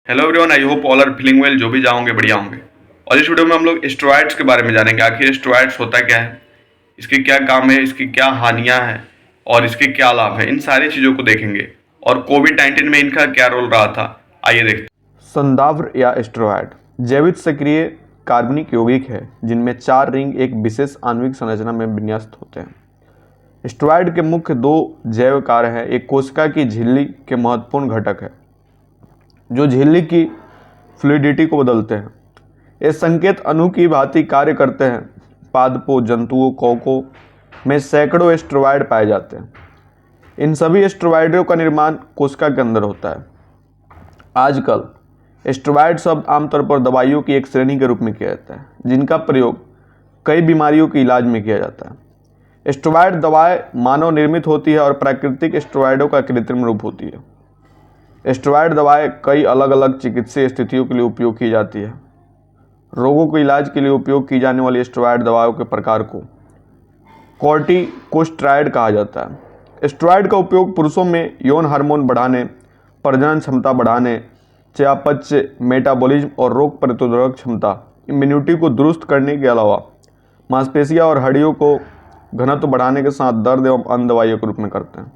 Hello everyone, I hope all are feeling well. जो भी जाओगे बढ़िया होंगे। और इस वीडियो में हम लोग स्टेरॉइड्स के बारे में जानेंगे। आखिर स्टेरॉइड्स होता क्या है, इसके क्या काम है, इसकी क्या हानियां हैं और इसके क्या लाभ है, इन सारी चीज़ों को देखेंगे। और कोविड-19 में इनका क्या रोल रहा था, आइए देखते हैं। संधाव्र या स्टेरॉयड जैविक सक्रिय कार्बनिक यौगिक है जिनमें 4 रिंग एक विशेष आणविक संरचना में विन्यस्त होते हैं। स्टेरॉयड के मुख्य 2 जैव कार्य हैं। एक कोशिका की झिल्ली के महत्वपूर्ण घटक है जो झिल्ली की फ्लूइडिटी को बदलते हैं। ये संकेत अणु की भांति कार्य करते हैं। पादपों, जंतुओं, कवकों में सैकड़ों स्टेरॉयड पाए जाते हैं। इन सभी स्टेरॉयडों का निर्माण कोशिका के अंदर होता है। आजकल स्टेरॉयड शब्द आमतौर पर दवाइयों की एक श्रेणी के रूप में किया जाता है जिनका प्रयोग कई बीमारियों के इलाज में किया जाता है। स्टेरॉयड दवाएं मानव निर्मित होती है और प्राकृतिक स्टेरॉयडों का कृत्रिम रूप होती है। स्टेरॉयड दवाएं कई अलग अलग चिकित्सीय स्थितियों के लिए उपयोग की जाती है। रोगों के इलाज के लिए उपयोग की जाने वाली स्टेरॉयड दवाओं के प्रकार को कॉर्टिकोस्टेरॉयड कहा जाता है। स्टेरॉयड का उपयोग पुरुषों में यौन हार्मोन बढ़ाने, प्रजनन क्षमता बढ़ाने, चयापचय, मेटाबॉलिज्म और रोग प्रतिरोधक क्षमता इम्यूनिटी को दुरुस्त करने के अलावा मांसपेशियां और हड्डियों को घनत्व बढ़ाने के साथ दर्द एवं अन्य दवाइयों के रूप में करते हैं।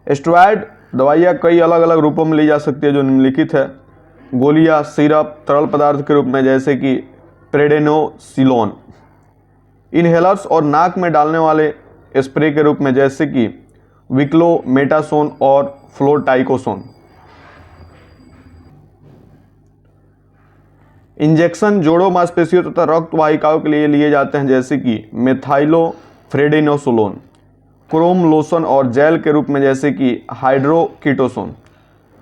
स्टेरॉयड दवाइयाँ कई अलग अलग रूपों में ली जा सकती है जो निम्नलिखित है। गोलियां, सिरप, तरल पदार्थ के रूप में जैसे कि प्रेडेनोसिलोन, इनहेलर्स और नाक में डालने वाले स्प्रे के रूप में जैसे कि विक्लोमेटासोन और फ्लोटाइकोसोन। इंजेक्शन जोड़ों, मांसपेशियों तथा रक्त वाहिकाओं के लिए लिए जाते हैं जैसे कि मेथाइलोफ्रेडेनोसोलोन, क्रोम लोशन और जेल के रूप में जैसे कि हाइड्रोकीटोसोन।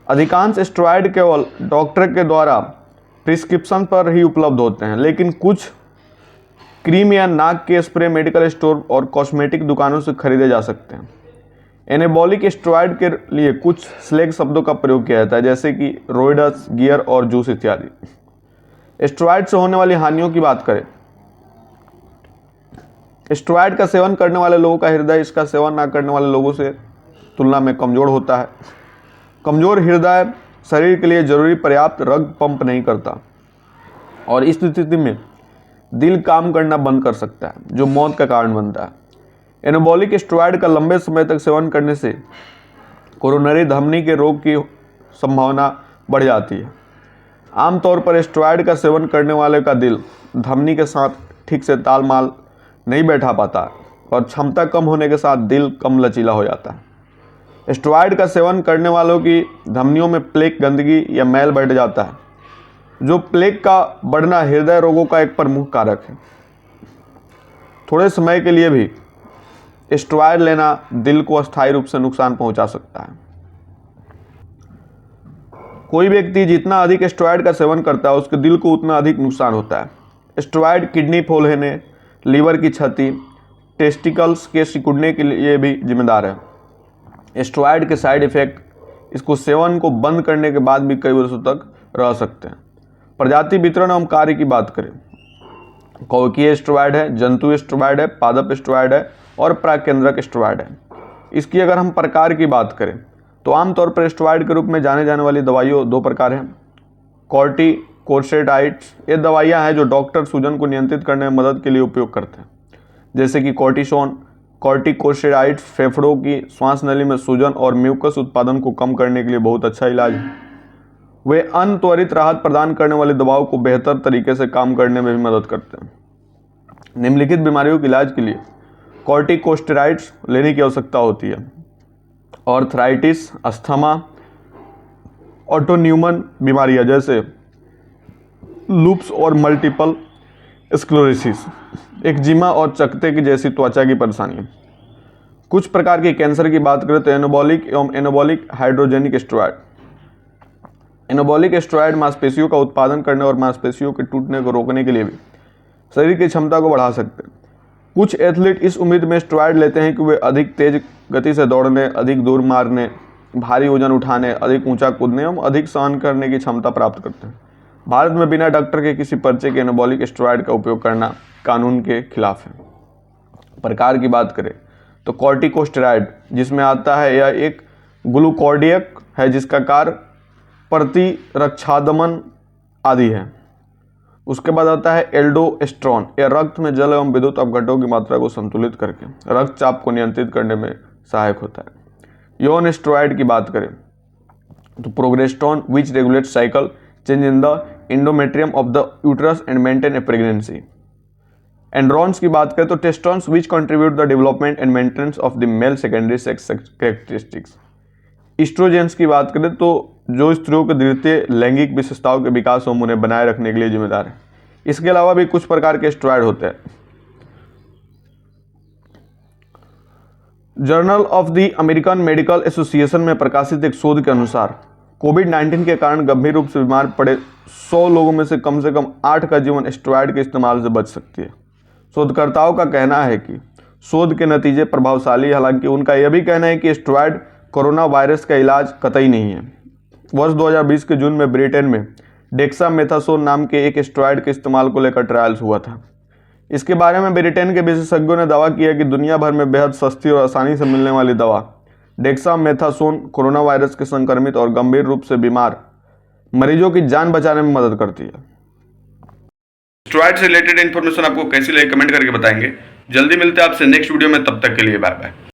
अधिकांश स्टेरॉयड केवल डॉक्टर के द्वारा प्रिस्क्रिप्शन पर ही उपलब्ध होते हैं, लेकिन कुछ क्रीम या नाक के स्प्रे मेडिकल स्टोर और कॉस्मेटिक दुकानों से खरीदे जा सकते हैं। एनाबॉलिक स्टेरॉयड के लिए कुछ स्लैग शब्दों का प्रयोग किया जाता है जैसे कि रोइडस, गियर और जूस इत्यादि। स्टेरॉयड से होने वाली हानियों की बात करें, स्टेरॉयड का सेवन करने वाले लोगों का हृदय इसका सेवन न करने वाले लोगों से तुलना में कमज़ोर होता है। कमज़ोर हृदय शरीर के लिए जरूरी पर्याप्त रक्त पंप नहीं करता और इस स्थिति में दिल काम करना बंद कर सकता है जो मौत का कारण बनता है। एनाबॉलिक स्टेरॉयड का लंबे समय तक सेवन करने से कोरोनरी धमनी के रोग की संभावना बढ़ जाती है। आमतौर पर स्टेरॉयड का सेवन करने वाले का दिल धमनी के साथ ठीक से तालमेल नहीं बैठा पाता और क्षमता कम होने के साथ दिल कम लचीला हो जाता है। स्टेरॉयड का सेवन करने वालों की धमनियों में प्लेक, गंदगी या मैल बढ़ जाता है। जो प्लेक का बढ़ना हृदय रोगों का एक प्रमुख कारक है। थोड़े समय के लिए भी स्टेरॉयड लेना दिल को अस्थायी रूप से नुकसान पहुंचा सकता है। कोई व्यक्ति जितना अधिक स्टेरॉयड का सेवन करता है उसके दिल को उतना अधिक नुकसान होता है। स्टेरॉयड किडनी फेल होने, लीवर की क्षति, टेस्टिकल्स के सिकुड़ने के लिए भी जिम्मेदार है। स्टेरॉयड के साइड इफेक्ट इसको सेवन को बंद करने के बाद भी कई वर्षों तक रह सकते हैं। प्रजाति वितरण एवं कार्य की बात करें, कवकीय स्टेरॉयड है, जंतु स्टेरॉयड है, पादप स्टेरॉयड है और प्राकेंद्रक स्टेरॉयड है। इसकी अगर हम प्रकार की बात करें तो आमतौर पर स्टेरॉयड के रूप में जाने जाने वाली दवाइयों 2 प्रकार हैं। कॉर्टिकोस्टेरॉइड्स, ये दवाइयाँ हैं जो डॉक्टर सूजन को नियंत्रित करने में मदद के लिए उपयोग करते हैं जैसे कि कॉर्टिसोन। कॉर्टिकोस्टेरॉइड्स फेफड़ों की श्वास नली में सूजन और म्यूकस उत्पादन को कम करने के लिए बहुत अच्छा इलाज है। वे अन्य त्वरित राहत प्रदान करने वाली दवाओं को बेहतर तरीके से काम करने में भी मदद करते हैं। निम्नलिखित बीमारियों के इलाज के लिए कॉर्टिकोस्टेरॉइड्स लेने की आवश्यकता होती है। आर्थराइटिस, अस्थमा, ऑटोन्यूमन बीमारियां जैसे लूप्स और मल्टीपल स्क्लेरोसिस, एक्जिमा और चकत्ते की जैसी त्वचा की परेशानियां। कुछ प्रकार के कैंसर की बात करें तो एनाबॉलिक एवं anabolic hydrogenic steroid. Anabolic steroid मांसपेशियों का उत्पादन करने और मांसपेशियों के टूटने को रोकने के लिए भी शरीर की क्षमता को बढ़ा सकते हैं। कुछ एथलीट इस उम्मीद में स्टेरॉयड लेते हैं कि वे अधिक तेज गति से दौड़ने, अधिक दूर मारने, भारी वजन उठाने, अधिक ऊंचा कूदने एवं अधिक सहन करने की क्षमता प्राप्त करते हैं। भारत में बिना डॉक्टर के किसी पर्चे के एनाबॉलिक स्टेरॉयड का उपयोग करना कानून के खिलाफ है। प्रकार की बात करें तो कॉर्टिकोस्टेरॉयड जिसमें आता है यह एक ग्लूकोडियक है जिसका कार्य प्रतिरक्षादमन आदि है। उसके बाद आता है एल्डोस्टेरोन। यह रक्त में जल एवं विद्युत अपघटों की मात्रा को संतुलित करके रक्तचाप को नियंत्रित करने में सहायक होता है। यौन स्टेरॉयड की बात करें तो progesterone which regulate cycle change in the endometrium of the uterus and maintain a pregnancy. Androgens की बात करें तो टेस्टोन्स which contribute the development and maintenance of the male secondary sex characteristics. Estrogens की बात करें तो जो स्त्रियों के द्वितीय लैंगिक विशेषताओं के विकास एवं उन्हें बनाए रखने के लिए जिम्मेदार है। इसके अलावा भी कुछ प्रकार के स्टेरॉयड होते हैं। Journal of the American medical association में प्रकाशित एक शोध के अनुसार कोविड-19 के कारण गंभीर रूप से बीमार पड़े 100 लोगों में से कम 8 का जीवन स्टेरॉयड के इस्तेमाल से बच सकती है। शोधकर्ताओं का कहना है कि शोध के नतीजे प्रभावशाली, हालांकि उनका यह भी कहना है कि स्टेरॉयड कोरोना वायरस का इलाज कतई नहीं है। वर्ष 2020 के जून में ब्रिटेन में डेक्सामेथासोन नाम के एक स्टेरॉयड के इस्तेमाल को लेकर ट्रायल्स हुआ था। इसके बारे में ब्रिटेन के विशेषज्ञों ने दावा किया कि दुनिया भर में बेहद सस्ती और आसानी से मिलने वाली दवा डेक्सामेथासोन कोरोना वायरस के संक्रमित और गंभीर रूप से बीमार मरीजों की जान बचाने में मदद करती है। स्टेरॉयड से रिलेटेड इन्फॉर्मेशन आपको कैसी लगी कमेंट करके बताएंगे। जल्दी मिलते हैं आपसे नेक्स्ट वीडियो में, तब तक के लिए बाय बाय।